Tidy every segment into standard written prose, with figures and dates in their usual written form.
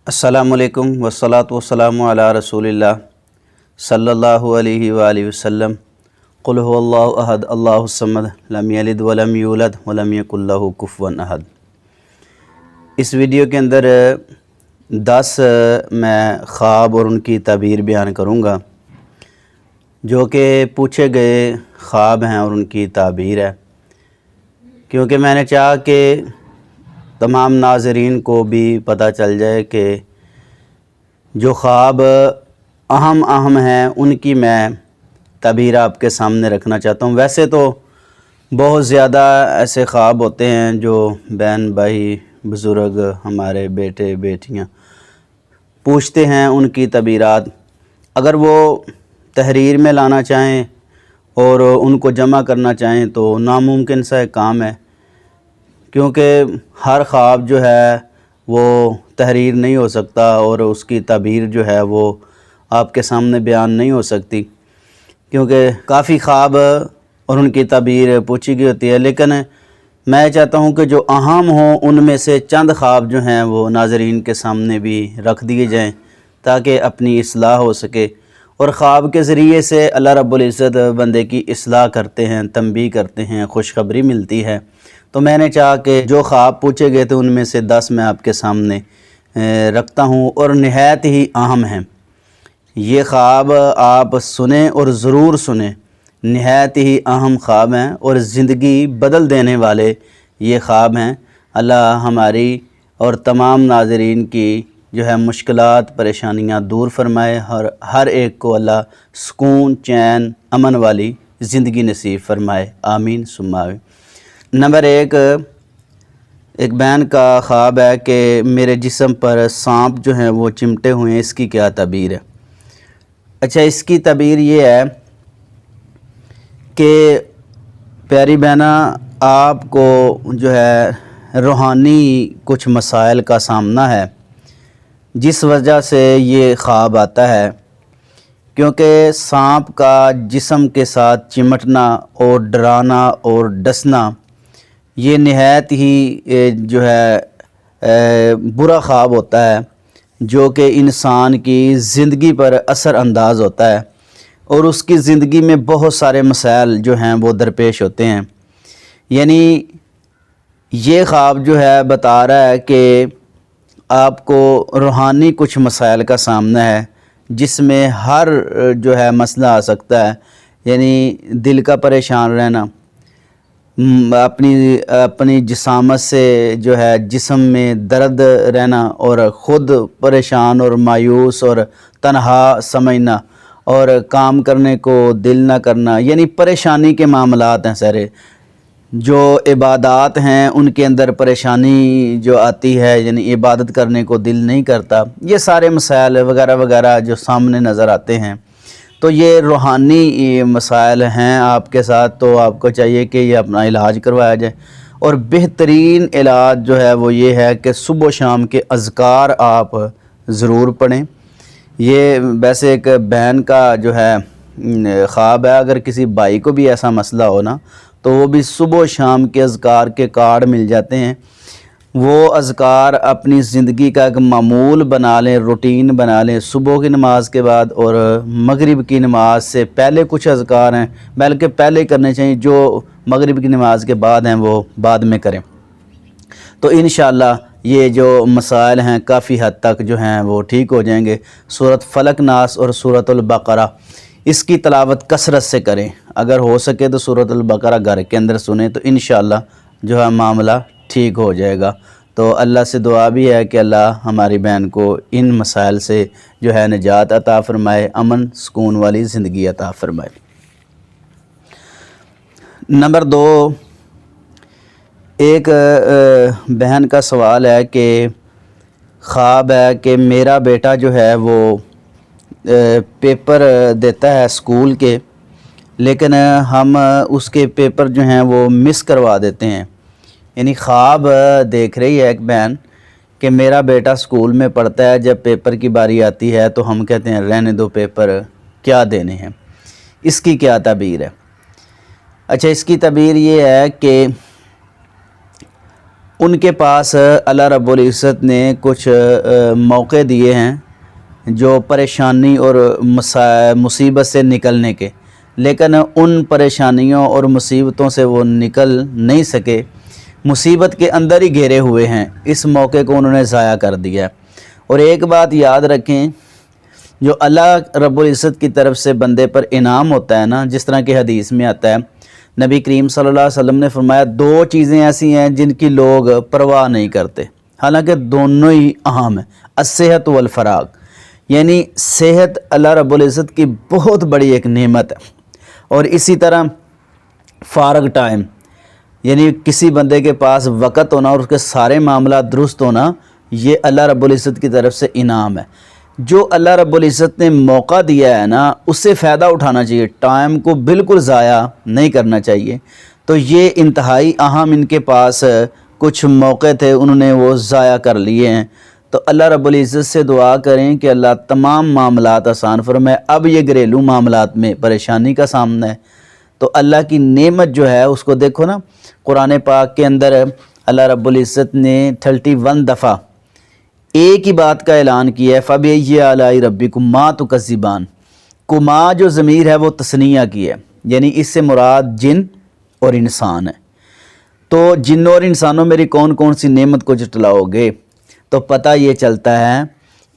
السلام علیکم والصلاة والسلام علی رسول اللہ صلی اللہ علیہ وآلہ وسلم قل هو اللہ احد اللہ الصمد لم یلد ولم یولد ولم یکن لہ کفوا احد۔ اس ویڈیو کے اندر 10 میں خواب اور ان کی تعبیر بیان کروں گا جو کہ پوچھے گئے خواب ہیں اور ان کی تعبیر ہے، کیونکہ میں نے چاہا کہ تمام ناظرین کو بھی پتہ چل جائے کہ جو خواب اہم ہیں ان کی میں تعبیر آپ کے سامنے رکھنا چاہتا ہوں۔ ویسے تو بہت زیادہ ایسے خواب ہوتے ہیں جو بہن بھائی بزرگ ہمارے بیٹے بیٹیاں پوچھتے ہیں، ان کی تعبیرات اگر وہ تحریر میں لانا چاہیں اور ان کو جمع کرنا چاہیں تو ناممکن سا ایک کام ہے، کیونکہ ہر خواب جو ہے وہ تحریر نہیں ہو سکتا اور اس کی تعبیر جو ہے وہ آپ کے سامنے بیان نہیں ہو سکتی، کیونکہ کافی خواب اور ان کی تعبیر پوچھی گئی ہوتی ہے۔ لیکن میں چاہتا ہوں کہ جو اہم ہوں ان میں سے چند خواب جو ہیں وہ ناظرین کے سامنے بھی رکھ دیے جائیں تاکہ اپنی اصلاح ہو سکے، اور خواب کے ذریعے سے اللہ رب العزت بندے کی اصلاح کرتے ہیں، تنبیہ کرتے ہیں، خوشخبری ملتی ہے۔ تو میں نے چاہا کہ جو خواب پوچھے گئے تھے ان میں سے 10 میں آپ کے سامنے رکھتا ہوں اور نہایت ہی اہم ہیں۔ یہ خواب آپ سنیں اور ضرور سنیں، نہایت ہی اہم خواب ہیں اور زندگی بدل دینے والے یہ خواب ہیں۔ اللہ ہماری اور تمام ناظرین کی جو ہے مشکلات پریشانیاں دور فرمائے، اور ہر ایک کو اللہ سکون چین امن والی زندگی نصیب فرمائے، آمین ثم آمین۔ نمبر 1، ایک بہن کا خواب ہے کہ میرے جسم پر سانپ جو ہیں وہ چمٹے ہوئے ہیں، اس کی کیا تعبیر ہے؟ اچھا، اس کی تعبیر یہ ہے کہ پیاری بہنہ، آپ کو جو ہے روحانی کچھ مسائل کا سامنا ہے جس وجہ سے یہ خواب آتا ہے، کیونکہ سانپ کا جسم کے ساتھ چمٹنا اور ڈرانا اور ڈسنا یہ نہایت ہی جو ہے برا خواب ہوتا ہے، جو کہ انسان کی زندگی پر اثر انداز ہوتا ہے اور اس کی زندگی میں بہت سارے مسائل جو ہیں وہ درپیش ہوتے ہیں۔ یعنی یہ خواب جو ہے بتا رہا ہے کہ آپ کو روحانی کچھ مسائل کا سامنا ہے جس میں ہر جو ہے مسئلہ آ سکتا ہے، یعنی دل کا پریشان رہنا، اپنی جسامت سے جو ہے جسم میں درد رہنا اور خود پریشان اور مایوس اور تنہا سمجھنا اور کام کرنے کو دل نہ کرنا، یعنی پریشانی کے معاملات ہیں سارے۔ جو عبادات ہیں ان کے اندر پریشانی جو آتی ہے، یعنی عبادت کرنے کو دل نہیں کرتا، یہ سارے مسائل وغیرہ وغیرہ جو سامنے نظر آتے ہیں، تو یہ روحانی مسائل ہیں آپ کے ساتھ، تو آپ کو چاہیے کہ یہ اپنا علاج کروایا جائے، اور بہترین علاج جو ہے وہ یہ ہے کہ صبح و شام کے اذکار آپ ضرور پڑھیں۔ یہ ویسے ایک بہن کا جو ہے خواب ہے، اگر کسی بھائی کو بھی ایسا مسئلہ ہو نا تو وہ بھی صبح و شام کے اذکار کے کارڈ مل جاتے ہیں، وہ اذکار اپنی زندگی کا ایک معمول بنا لیں، روٹین بنا لیں۔ صبح کی نماز کے بعد اور مغرب کی نماز سے پہلے کچھ اذکار ہیں بلکہ پہلے کرنے چاہیے، جو مغرب کی نماز کے بعد ہیں وہ بعد میں کریں، تو انشاءاللہ یہ جو مسائل ہیں کافی حد تک جو ہیں وہ ٹھیک ہو جائیں گے۔ سورۃ فلق ناس اور سورۃ البقرہ اس کی تلاوت کثرت سے کریں، اگر ہو سکے تو سورۃ البقرہ گھر کے اندر سنیں تو انشاءاللہ جو ہے معاملہ ٹھیک ہو جائے گا۔ تو اللہ سے دعا بھی ہے کہ اللہ ہماری بہن کو ان مسائل سے جو ہے نجات عطا فرمائے، امن سکون والی زندگی عطا فرمائے۔ نمبر 2، ایک بہن کا سوال ہے کہ خواب ہے کہ میرا بیٹا جو ہے وہ پیپر دیتا ہے اسکول کے، لیکن ہم اس کے پیپر جو ہیں وہ مس کروا دیتے ہیں۔ یعنی خواب دیکھ رہی ہے ایک بہن کہ میرا بیٹا اسکول میں پڑھتا ہے، جب پیپر کی باری آتی ہے تو ہم کہتے ہیں رہنے دو پیپر، کیا دینے ہیں، اس کی کیا تعبیر ہے؟ اچھا، اس کی تعبیر یہ ہے کہ ان کے پاس اللہ رب العزت نے کچھ موقع دیے ہیں جو پریشانی اور مصیبت سے نکلنے کے، لیکن ان پریشانیوں اور مصیبتوں سے وہ نکل نہیں سکے، مصیبت کے اندر ہی گھیرے ہوئے ہیں، اس موقع کو انہوں نے ضائع کر دیا ہے۔ اور ایک بات یاد رکھیں، جو اللہ رب العزت کی طرف سے بندے پر انعام ہوتا ہے نا، جس طرح کہ حدیث میں آتا ہے، نبی کریم صلی اللہ علیہ وسلم نے فرمایا 2 چیزیں ایسی ہیں جن کی لوگ پرواہ نہیں کرتے، حالانکہ دونوں ہی اہم ہیں، الصحت والفراغ، یعنی صحت اللہ رب العزت کی بہت بڑی ایک نعمت ہے، اور اسی طرح فارغ ٹائم، یعنی کسی بندے کے پاس وقت ہونا اور اس کے سارے معاملات درست ہونا، یہ اللہ رب العزت کی طرف سے انعام ہے۔ جو اللہ رب العزت نے موقع دیا ہے نا، اس سے فائدہ اٹھانا چاہیے، ٹائم کو بالکل ضائع نہیں کرنا چاہیے۔ تو یہ انتہائی اہم ان کے پاس کچھ موقع تھے، انہوں نے وہ ضائع کر لیے ہیں۔ تو اللہ رب العزت سے دعا کریں کہ اللہ تمام معاملات آسان فرمائے۔ اب یہ گھریلو معاملات میں پریشانی کا سامنا ہے، تو اللہ کی نعمت جو ہے اس کو دیکھو نا، قرآن پاک کے اندر اللہ رب العزت نے 31 دفعہ ایک ہی بات کا اعلان کیا ہے، فَبِأَيِّ آلَاءِ رَبِّكُمْ مَا تُكَذِّبَانِ۔ کما جو ضمیر ہے وہ تثنیہ کی ہے، یعنی اس سے مراد جن اور انسان ہے۔ تو جنوں اور انسانوں میری کون کون سی نعمت کو جٹلاؤ گے؟ تو پتہ یہ چلتا ہے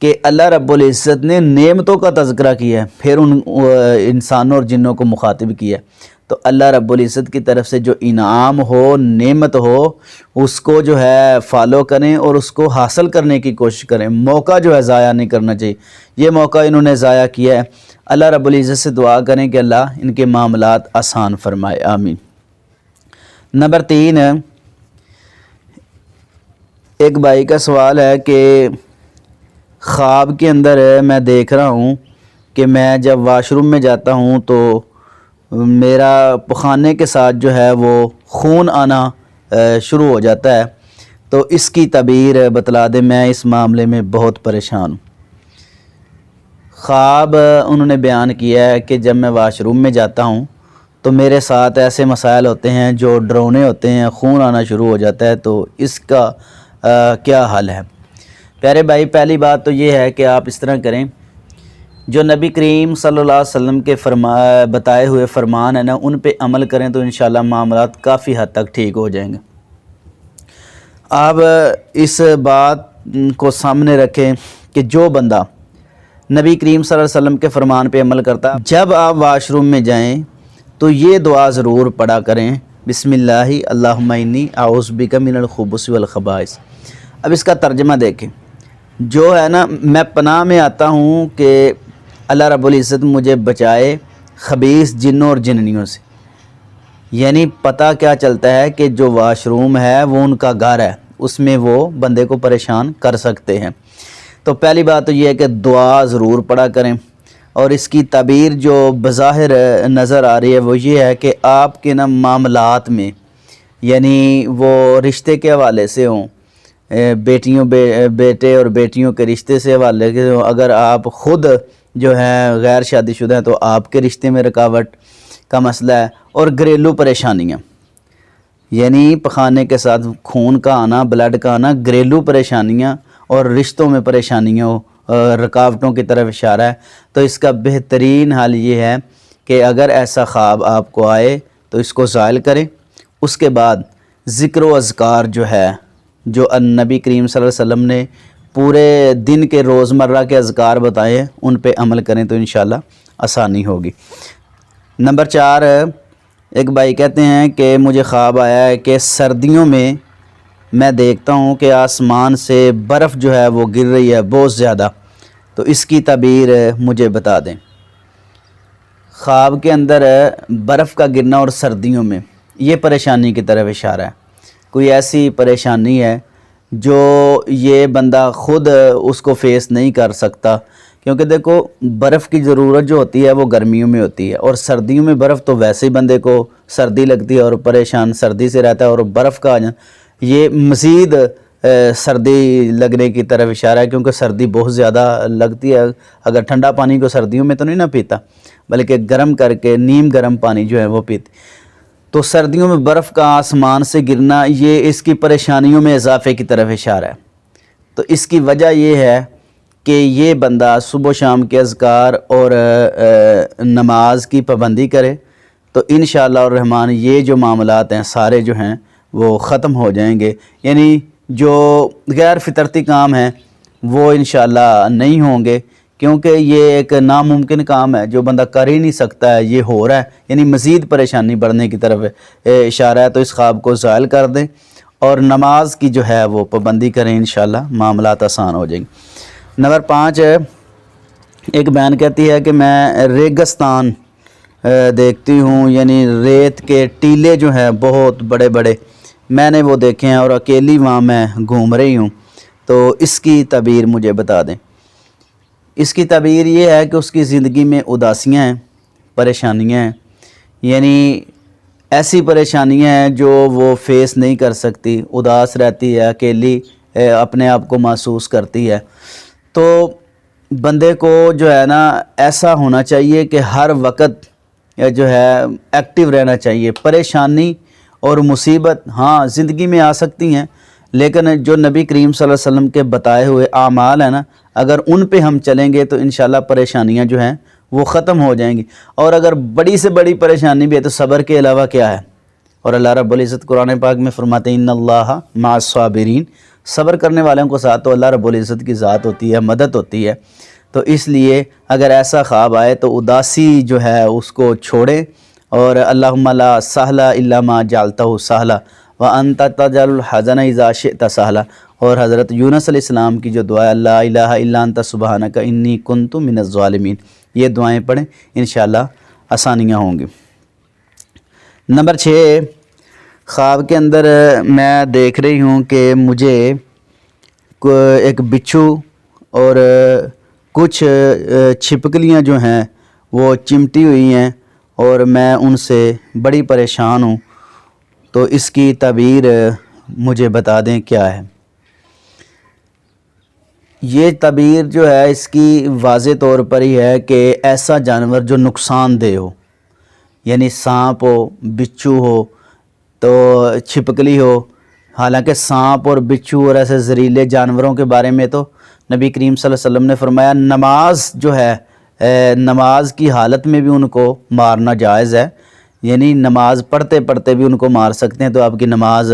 کہ اللہ رب العزت نے نعمتوں کا تذکرہ کیا ہے، پھر ان انسانوں اور جنوں کو مخاطب کیا ہے۔ تو اللہ رب العزت کی طرف سے جو انعام ہو، نعمت ہو، اس کو جو ہے فالو کریں اور اس کو حاصل کرنے کی کوشش کریں، موقع جو ہے ضائع نہیں کرنا چاہیے۔ یہ موقع انہوں نے ضائع کیا ہے، اللہ رب العزت سے دعا کریں کہ اللہ ان کے معاملات آسان فرمائے، آمین۔ نمبر 3، ایک بھائی کا سوال ہے کہ خواب کے اندر میں دیکھ رہا ہوں کہ میں جب واش روم میں جاتا ہوں تو میرا پخانے کے ساتھ جو ہے وہ خون آنا شروع ہو جاتا ہے، تو اس کی تعبیر بتلا دیں، میں اس معاملے میں بہت پریشان ہوں۔ خواب انہوں نے بیان کیا ہے کہ جب میں واش روم میں جاتا ہوں تو میرے ساتھ ایسے مسائل ہوتے ہیں جو ڈرونے ہوتے ہیں، خون آنا شروع ہو جاتا ہے، تو اس کا کیا حل ہے؟ پیارے بھائی، پہلی بات تو یہ ہے کہ آپ اس طرح کریں، جو نبی کریم صلی اللہ علیہ وسلم کے بتائے ہوئے فرمان ہیں نا، ان پہ عمل کریں تو انشاءاللہ معاملات کافی حد تک ٹھیک ہو جائیں گے۔ آپ اس بات کو سامنے رکھیں کہ جو بندہ نبی کریم صلی اللہ علیہ وسلم کے فرمان پہ عمل کرتا، جب آپ واش روم میں جائیں تو یہ دعا ضرور پڑھا کریں، بسم اللہ اللہم انی اعوذ بک من الخبث والخبائث۔ اب اس کا ترجمہ دیکھیں، جو ہے نا، میں پناہ میں آتا ہوں کہ اللہ رب العزت مجھے بچائے خبیث جنوں اور جننیوں سے۔ یعنی پتہ کیا چلتا ہے کہ جو واش روم ہے وہ ان کا گھر ہے، اس میں وہ بندے کو پریشان کر سکتے ہیں۔ تو پہلی بات تو یہ ہے کہ دعا ضرور پڑھا کریں، اور اس کی تعبیر جو بظاہر نظر آ رہی ہے وہ یہ ہے کہ آپ کے نا معاملات میں، یعنی وہ رشتے کے حوالے سے ہوں، بیٹے اور بیٹیوں کے رشتے سے حوالے کے ہوں، اگر آپ خود جو ہیں غیر شادی شدہ ہیں تو آپ کے رشتے میں رکاوٹ کا مسئلہ ہے، اور گھریلو پریشانیاں، یعنی پخانے کے ساتھ خون کا آنا، بلڈ کا آنا، گھریلو پریشانیاں اور رشتوں میں پریشانیوں، رکاوٹوں کی طرف اشارہ ہے۔ تو اس کا بہترین حل یہ ہے کہ اگر ایسا خواب آپ کو آئے تو اس کو زائل کریں، اس کے بعد ذکر و اذکار جو ہے، جو نبی کریم صلی اللہ علیہ وسلم نے پورے دن کے روزمرہ کے اذکار بتائے ہیں، ان پہ عمل کریں تو انشاءاللہ آسانی ہوگی۔ نمبر 4، ایک بھائی کہتے ہیں کہ مجھے خواب آیا ہے کہ سردیوں میں دیکھتا ہوں کہ آسمان سے برف جو ہے وہ گر رہی ہے بہت زیادہ، تو اس کی تعبیر مجھے بتا دیں۔ خواب کے اندر برف کا گرنا اور سردیوں میں، یہ پریشانی کی طرف اشارہ ہے، کوئی ایسی پریشانی ہے جو یہ بندہ خود اس کو فیس نہیں کر سکتا، کیونکہ دیکھو برف کی ضرورت جو ہوتی ہے وہ گرمیوں میں ہوتی ہے، اور سردیوں میں برف تو ویسے ہی بندے کو سردی لگتی ہے اور پریشان سردی سے رہتا ہے، اور برف کا یہ مزید سردی لگنے کی طرف اشارہ ہے، کیونکہ سردی بہت زیادہ لگتی ہے۔ اگر ٹھنڈا پانی کو سردیوں میں تو نہیں نہ پیتا، بلکہ گرم کر کے نیم گرم پانی جو ہے وہ پیتے۔ تو سردیوں میں برف کا آسمان سے گرنا یہ اس کی پریشانیوں میں اضافے کی طرف اشارہ ہے۔ تو اس کی وجہ یہ ہے کہ یہ بندہ صبح و شام کے اذکار اور نماز کی پابندی کرے تو انشاءاللہ الرحمن یہ جو معاملات ہیں سارے جو ہیں وہ ختم ہو جائیں گے، یعنی جو غیر فطرتی کام ہیں وہ انشاءاللہ نہیں ہوں گے، کیونکہ یہ ایک ناممکن کام ہے جو بندہ کر ہی نہیں سکتا ہے، یہ ہو رہا ہے، یعنی مزید پریشانی بڑھنے کی طرف اشارہ ہے۔ تو اس خواب کو زائل کر دیں اور نماز کی جو ہے وہ پابندی کریں، انشاءاللہ معاملات آسان ہو جائیں گے۔ نمبر 5 ہے، ایک بہن کہتی ہے کہ میں ریگستان دیکھتی ہوں، یعنی ریت کے ٹیلے جو ہیں بہت بڑے بڑے میں نے وہ دیکھے ہیں اور اکیلی وہاں میں گھوم رہی ہوں، تو اس کی تعبیر مجھے بتا دیں۔ اس کی تعبیر یہ ہے کہ اس کی زندگی میں اداسیاں ہیں، پریشانیاں ہیں، یعنی ایسی پریشانیاں ہیں جو وہ فیس نہیں کر سکتی، اداس رہتی ہے، اکیلی اپنے آپ کو محسوس کرتی ہے۔ تو بندے کو جو ہے نا ایسا ہونا چاہیے کہ ہر وقت جو ہے ایکٹیو رہنا چاہیے۔ پریشانی اور مصیبت ہاں زندگی میں آ سکتی ہیں، لیکن جو نبی کریم صلی اللہ علیہ وسلم کے بتائے ہوئے اعمال ہیں نا، اگر ان پہ ہم چلیں گے تو انشاءاللہ پریشانیاں جو ہیں وہ ختم ہو جائیں گی۔ اور اگر بڑی سے بڑی پریشانی بھی ہے تو صبر کے علاوہ کیا ہے؟ اور اللہ رب العزت قرآن پاک میں فرماتے ہیں ان اللہ مع الصابرین، صبر کرنے والوں کو ساتھ تو اللہ رب العزت کی ذات ہوتی ہے، مدد ہوتی ہے۔ تو اس لیے اگر ایسا خواب آئے تو اداسی جو ہے اس کو چھوڑیں، اور اللہم لا سہل الا ما جعلتہ سہلا وانت تجعل الحزن اذا شئت سہلا، اور حضرت یونس علیہ السلام کی جو دعا ہے لا الہ الا انت سبحانک انی کنت من الظالمین، یہ دعائیں پڑھیں انشاءاللہ آسانیاں ہوں گی۔ نمبر 6، خواب کے اندر میں دیکھ رہی ہوں کہ مجھے ایک بچھو اور کچھ چھپکلیاں جو ہیں وہ چمٹی ہوئی ہیں اور میں ان سے بڑی پریشان ہوں، تو اس کی تعبیر مجھے بتا دیں کیا ہے۔ یہ تعبیر جو ہے اس کی واضح طور پر ہی ہے کہ ایسا جانور جو نقصان دہ ہو، یعنی سانپ ہو، بچھو ہو، تو چھپکلی ہو۔ حالانکہ سانپ اور بچھو اور ایسے زہریلے جانوروں کے بارے میں تو نبی کریم صلی اللہ علیہ وسلم نے فرمایا نماز جو ہے نماز کی حالت میں بھی ان کو مارنا جائز ہے، یعنی نماز پڑھتے پڑھتے بھی ان کو مار سکتے ہیں تو آپ کی نماز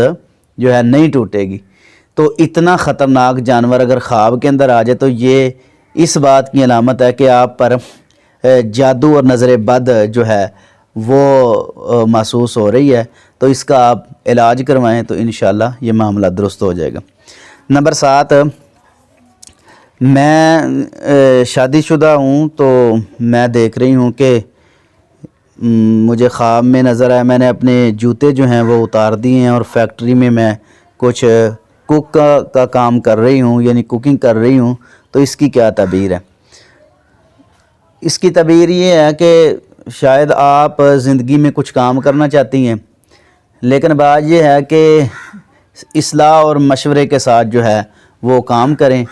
جو ہے نہیں ٹوٹے گی۔ تو اتنا خطرناک جانور اگر خواب کے اندر آ جائے تو یہ اس بات کی علامت ہے کہ آپ پر جادو اور نظر بد جو ہے وہ محسوس ہو رہی ہے، تو اس کا آپ علاج کروائیں تو انشاءاللہ یہ معاملہ درست ہو جائے گا۔ نمبر 7، میں شادی شدہ ہوں تو میں دیکھ رہی ہوں کہ مجھے خواب میں نظر آیا میں نے اپنے جوتے جو ہیں وہ اتار دیے ہیں اور فیکٹری میں کچھ کوک کا کام کر رہی ہوں، یعنی کوکنگ کر رہی ہوں، تو اس کی کیا تعبیر ہے؟ اس کی تعبیر یہ ہے کہ شاید آپ زندگی میں کچھ کام کرنا چاہتی ہیں، لیکن بات یہ ہے کہ اصلاح اور مشورے کے ساتھ جو ہے وہ کام کریں،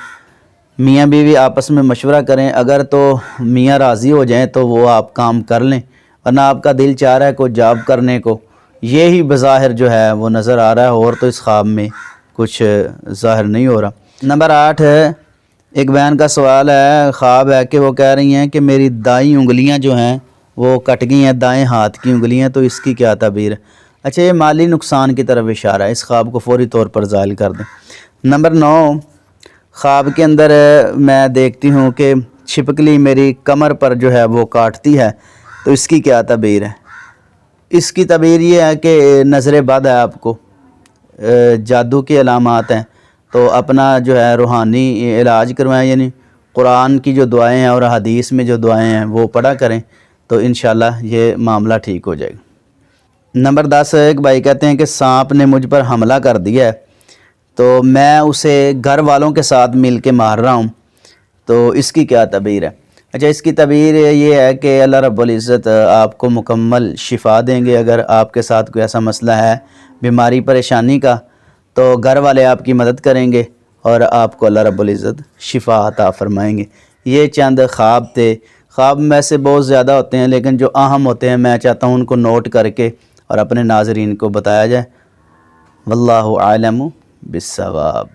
میاں بیوی آپس میں مشورہ کریں، اگر تو میاں راضی ہو جائیں تو وہ آپ کام کر لیں، ورنہ آپ کا دل چاہ رہا ہے کوئی جاب کرنے کو، یہی بظاہر جو ہے وہ نظر آ رہا ہے، اور تو اس خواب میں کچھ ظاہر نہیں ہو رہا۔ نمبر 8 ہے، ایک بہن کا سوال ہے، خواب ہے کہ وہ کہہ رہی ہیں کہ میری دائیں انگلیاں جو ہیں وہ کٹ گئی ہیں، دائیں ہاتھ کی انگلیاں، تو اس کی کیا تعبیر ہے؟ اچھا، یہ مالی نقصان کی طرف اشارہ ہے، اس خواب کو فوری طور پر زائل کر دیں۔ نمبر 9، خواب کے اندر میں دیکھتی ہوں کہ چھپکلی میری کمر پر جو ہے وہ کاٹتی ہے، تو اس کی کیا تعبیر ہے؟ اس کی تعبیر یہ ہے کہ نظر بد ہے، آپ کو جادو کی علامات ہیں، تو اپنا جو ہے روحانی علاج کروائیں، یعنی قرآن کی جو دعائیں ہیں اور حدیث میں جو دعائیں ہیں وہ پڑھا کریں تو انشاءاللہ یہ معاملہ ٹھیک ہو جائے گا۔ نمبر 10، ایک بھائی کہتے ہیں کہ سانپ نے مجھ پر حملہ کر دیا ہے، تو میں اسے گھر والوں کے ساتھ مل کے مار رہا ہوں، تو اس کی کیا تعبیر ہے؟ اچھا، اس کی تعبیر یہ ہے کہ اللہ رب العزت آپ کو مکمل شفا دیں گے۔ اگر آپ کے ساتھ کوئی ایسا مسئلہ ہے بیماری پریشانی کا تو گھر والے آپ کی مدد کریں گے اور آپ کو اللہ رب العزت شفا عطا فرمائیں گے۔ یہ چند خواب تھے، خواب میں سے بہت زیادہ ہوتے ہیں لیکن جو اہم ہوتے ہیں میں چاہتا ہوں ان کو نوٹ کر کے اور اپنے ناظرین کو بتایا جائے۔ واللہ عالم بالصواب۔